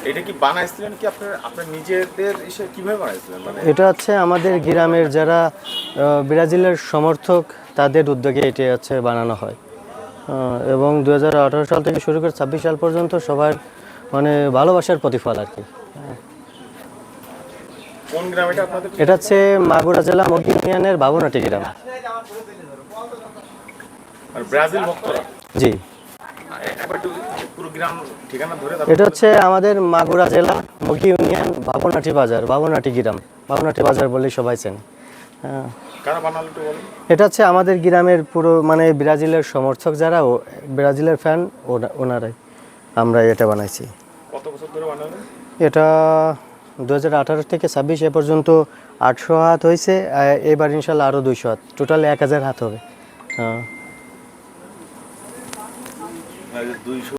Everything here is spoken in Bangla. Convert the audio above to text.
এটা কি বানাইছিলেন কি আপনার নিজেদের এসে কিভাবে বানাইছিলেন মানে? এটা হচ্ছে আমাদের গ্রামের যারা ব্রাজিলের সমর্থক তাদের উদ্যোগে এটি হচ্ছে বানানো হয়। এবং 2018 সাল থেকে শুরু করে 26 সাল পর্যন্ত সবার মানে ভালোবাসার প্রতিফল আর কি। কোন গ্রাম এটা আপনাদের? এটা হচ্ছে মাগুরা জেলা মগি ইউনিয়নের বাবুনাটি গ্রাম। আর ব্রাজিল ভক্তরা? জি। একবার একটু পুরো গ্রাম ঠিকানা ধরে এটা হচ্ছে আমাদের মাগুরা জেলা মগি ইউনিয়ন বাবুনাটি বাজার, বাবুনাটি গ্রাম, বাবুনাটি বাজার বলেই সবাই চেনে। হ্যাঁ। কারা বানালো একটু বলেন? এটা হচ্ছে আমাদের গ্রামের পুরো মানে ব্রাজিলের সমর্থক যারা, ব্রাজিলের ফ্যান ওনারাই আমরা এটা বানাইছি। কত বছর ধরে বানালেন? এটা 2018 থেকে 26 এ পর্যন্ত 800 হাত হয়েছে। এবার ইনশাল্লাহ আরও 200 হাত, টোটাল 1000 হাত হবে। হ্যাঁ। 200